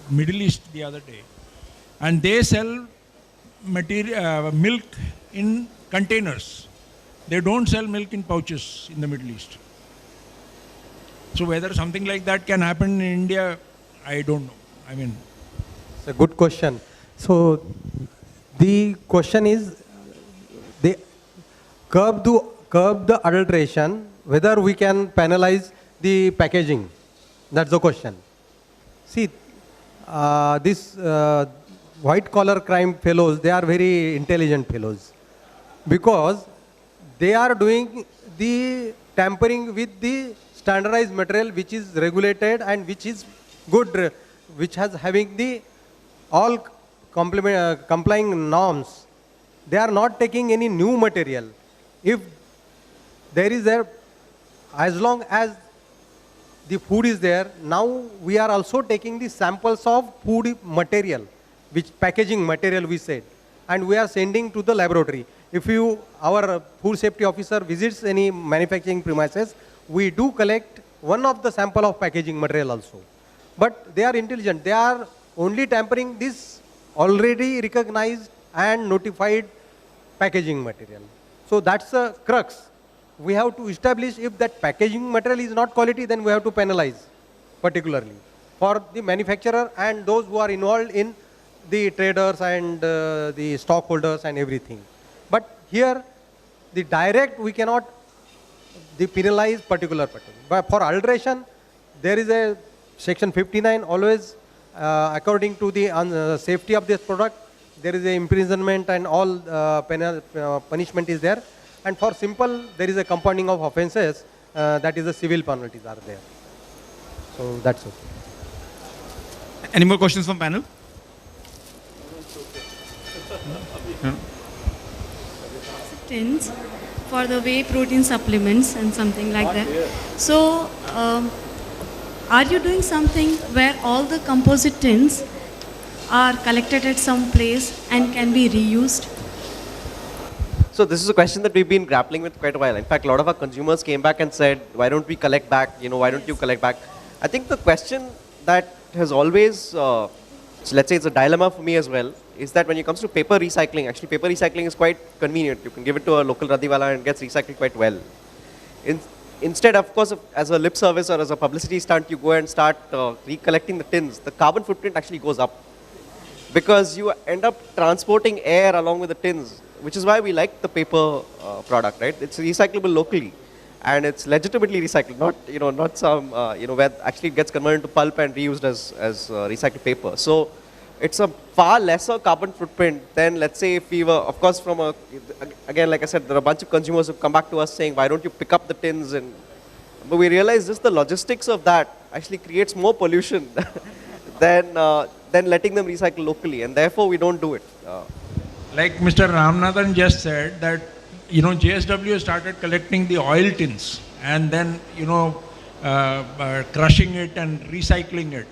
Speaker 10: Middle East the other day, and they sell milk in containers. They don't sell milk in pouches in the Middle East. So whether something like that can happen in India, I don't know. I mean,
Speaker 6: it's a good question. So the question is, they curb the adulteration, whether we can penalize the packaging. That's the question. See, this white collar crime fellows, they are very intelligent fellows, because they are doing the tampering with the standardized material which is regulated and which is good, which has having the all complying norms. They are not taking any new material. If there is as long as the food is there, now we are also taking the samples of food material, which packaging material we said. and we are sending to the laboratory. If our food safety officer visits any manufacturing premises, we do collect one of the sample of packaging material also. But they are intelligent. They are only tampering this already recognized and notified packaging material. So that's the crux. We have to establish if that packaging material is not quality, then we have to penalize particularly for the manufacturer and those who are involved in the traders and the stockholders and everything. But here, the direct we cannot penalize particular packaging. But for alteration, there is a section 59 always according to the safety of this product, there is a imprisonment and all punishment is there. And for simple, there is a compounding of offenses, that is the civil penalties are there. So that's okay.
Speaker 9: Any more questions from panel?
Speaker 11: Tins for the whey protein supplements and something like that. So, are you doing something where all the composite tins are collected at some place and can be reused?
Speaker 5: So this is a question that we've been grappling with quite a while. In fact, a lot of our consumers came back and said, why don't we collect back? Why don't you collect back? I think the question that has always, so let's say it's a dilemma for me as well, is that when it comes to paper recycling, actually paper recycling is quite convenient. You can give it to a local Radiwala and it gets recycled quite well. Instead, of course, as a lip service or as a publicity stunt, you go and start recollecting the tins, the carbon footprint actually goes up. Because you end up transporting air along with the tins, which is why we like the paper product, right? It's recyclable locally. And it's legitimately recycled, not some, where actually it gets converted to pulp and reused as recycled paper. So it's a far lesser carbon footprint than, let's say, if we were, of course, again, like I said, there are a bunch of consumers who come back to us saying, why don't you pick up the tins? But we realize just the logistics of that actually creates more pollution than letting them recycle locally, and therefore we don't do it.
Speaker 10: Like Mr. Ramanathan just said, that JSW started collecting the oil tins and then crushing it and recycling it.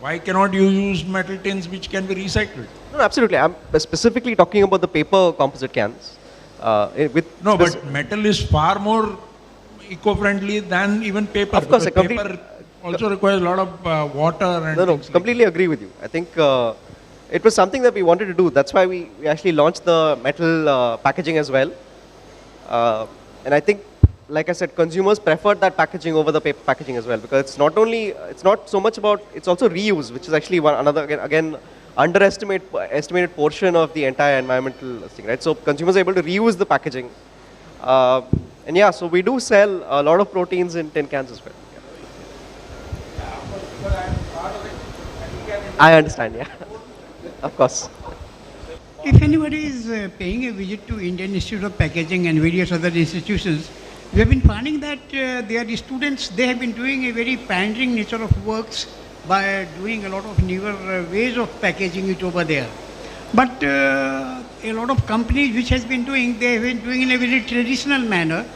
Speaker 10: Why cannot you use metal tins which can be recycled?
Speaker 5: No, absolutely. I'm specifically talking about the paper composite cans.
Speaker 10: But metal is far more eco-friendly than even paper.
Speaker 5: Of course,
Speaker 10: paper also requires a lot of water and
Speaker 5: completely agree with you. I think it was something that we wanted to do. That's why we actually launched the metal packaging as well. And I think, like I said, consumers preferred that packaging over the paper packaging as well, because it's not so much about, it's also reuse, which is actually another estimated portion of the entire environmental thing, right? So consumers are able to reuse the packaging. And yeah, so we do sell a lot of proteins in tin cans as well. I understand, yeah. Of course.
Speaker 12: If anybody is paying a visit to Indian Institute of Packaging and various other institutions, we have been finding that their students, they have been doing a very pioneering nature of works by doing a lot of newer ways of packaging it over there. But a lot of companies which has been doing, they have been doing in a very traditional manner,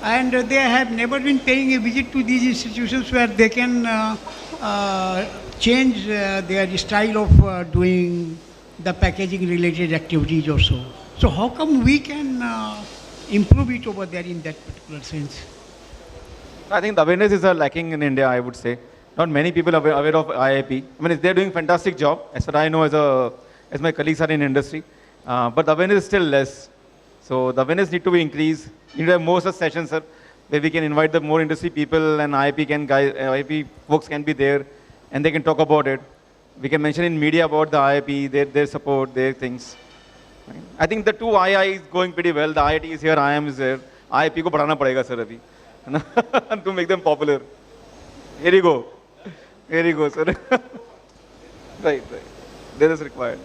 Speaker 12: and they have never been paying a visit to these institutions where they can change their style of doing the packaging related activities also. So how come we can improve it over there in that particular sense?
Speaker 3: I think the awareness is lacking in India, I would say. Not many people are aware of IIP. I mean, they're doing a fantastic job, as far I know, as my colleagues are in industry. But the awareness is still less. So the awareness need to be increased. You need to have more such sessions, sir, where we can invite the more industry people and IIP folks can be there and they can talk about it. We can mention in media about the IIP, their support, their things. I think the two II is going pretty well. The IIT is here, IIM is here. IIP ko badhana padega, sir, abhi. To make them popular. Here you go. Here you go, sir. Right. That is required.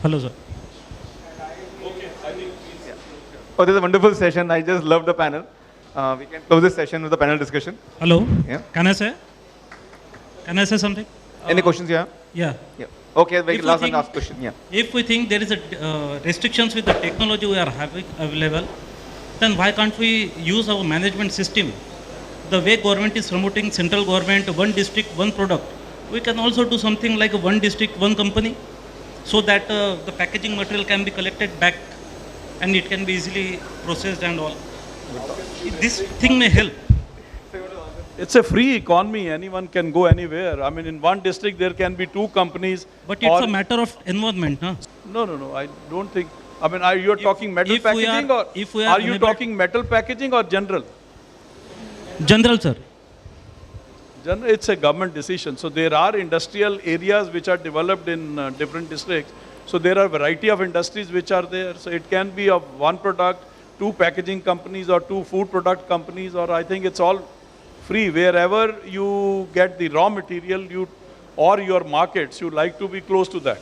Speaker 13: Hello, sir.
Speaker 3: Oh, this is a wonderful session. I just love the panel. We can close this session with the panel discussion.
Speaker 13: Hello.
Speaker 3: Yeah.
Speaker 13: Can I say something?
Speaker 3: Any questions you have?
Speaker 13: Yeah.
Speaker 3: Okay, last question. Yeah.
Speaker 13: If we think there is a restrictions with the technology we are having available, then why can't we use our management system? The way government is promoting central government, one district, one product. We can also do something like one district, one company. so that the packaging material can be collected back and it can be easily processed and all. This thing may help.
Speaker 8: It's a free economy. Anyone can go anywhere. I mean, in one district there can be 2 companies.
Speaker 13: But it's a matter of environment, huh?
Speaker 8: No. I don't think. I mean, you're talking metal packaging, or are you talking metal packaging or general?
Speaker 13: General, sir.
Speaker 8: General, it's a government decision. So there are industrial areas which are developed in different districts. So there are a variety of industries which are there. So it can be of one product, 2 packaging companies or 2 food product companies, or I think it's all free. Wherever you get the raw material, or your markets, you like to be close to that.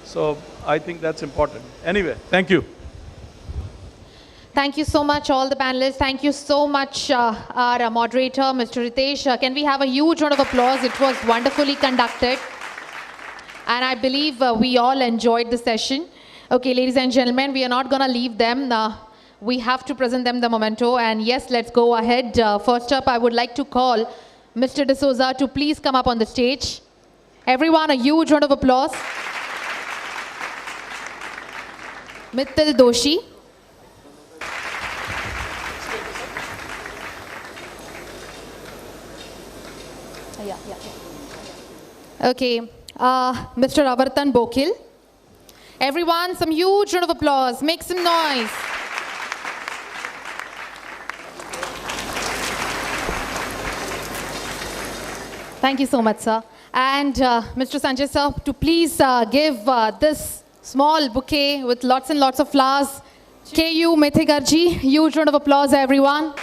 Speaker 8: So I think that's important. Anyway, thank you.
Speaker 1: Thank you so much, all the panelists. Thank you so much, our moderator, Mr. Ritesh. Can we have a huge round of applause? It was wonderfully conducted. And I believe we all enjoyed the session. Okay, ladies and gentlemen, we are not going to leave them. We have to present them the memento. And yes, let's go ahead. First up, I would like to call Mr. D'Souza to please come up on the stage. Everyone, a huge round of applause. Mittal Doshi. Okay, Mr. Avartan Bokil. Everyone, some huge round of applause. Make some noise. Thank you so much, sir. And Mr. Sanjay, sir, to please give this small bouquet with lots and lots of flowers. KU Methegarji, huge round of applause, everyone.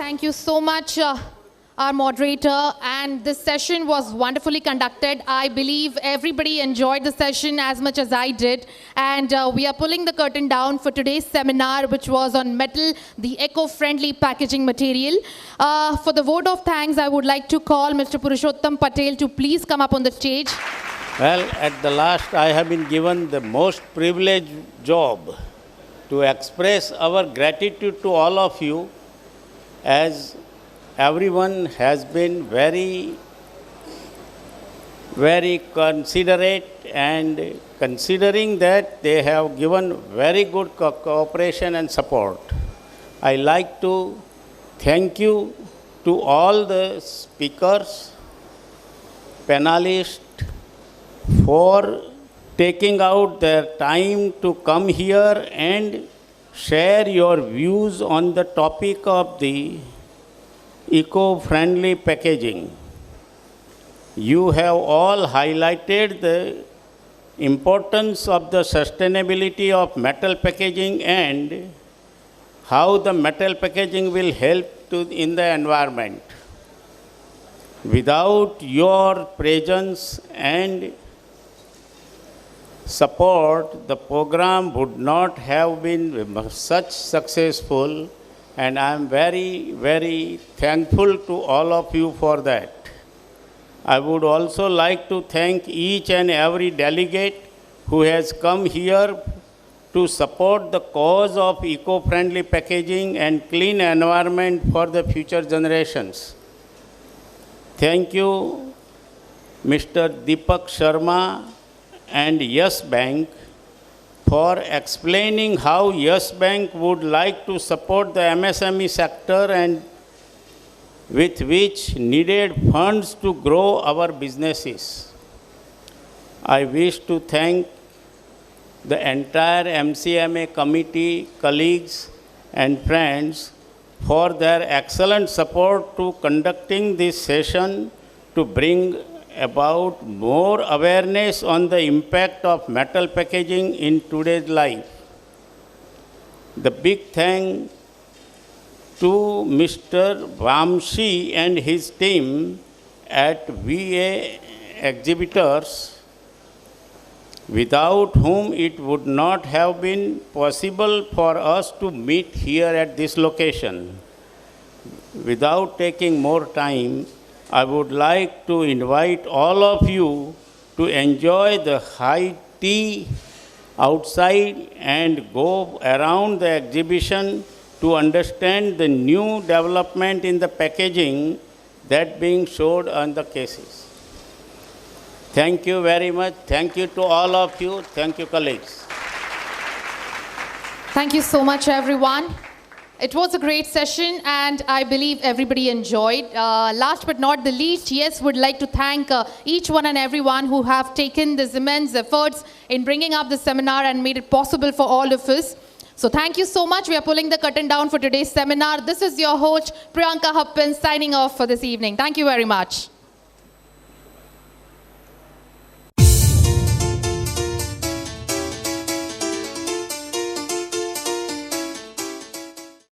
Speaker 1: Thank you so much, our moderator. And this session was wonderfully conducted. I believe everybody enjoyed the session as much as I did. And we are pulling the curtain down for today's seminar, which was on metal, the eco-friendly packaging material. For the vote of thanks, I would like to call Mr. Purushottam Patel to please come up on the stage.
Speaker 14: Well, at the last, I have been given the most privileged job to express our gratitude to all of you, as everyone has been very, very considerate, and considering that they have given very good cooperation and support. I like to thank you to all the speakers, panelists, for taking out their time to come here and share your views on the topic of the eco-friendly packaging. You have all highlighted the importance of the sustainability of metal packaging and how the metal packaging will help in the environment. Without your presence and support, the program would not have been such successful, and I am very, very thankful to all of you for that. I would also like to thank each and every delegate who has come here to support the cause of eco-friendly packaging and clean environment for the future generations. Thank you, Mr. Deepak Sharma and Yes Bank, for explaining how Yes Bank would like to support the MSME sector and with which needed funds to grow our businesses. I wish to thank the entire MCMA committee, colleagues and friends for their excellent support to conducting this session to bring about more awareness on the impact of metal packaging in today's life. The big thank to Mr. Vamshi and his team at V.A.EXHIBITORS, without whom it would not have been possible for us to meet here at this location. Without taking more time, I would like to invite all of you to enjoy the high tea outside and go around the exhibition to understand the new development in the packaging that being showed on the cases. Thank you very much. Thank you to all of you. Thank you, colleagues.
Speaker 1: Thank you so much, everyone. It was a great session, and I believe everybody enjoyed. Last but not the least, yes, would like to thank each one and everyone who have taken this immense efforts in bringing up the seminar and made it possible for all of us. So thank you so much. We are pulling the curtain down for today's seminar. This is your host, Priyanka Happen, signing off for this evening. Thank you very much.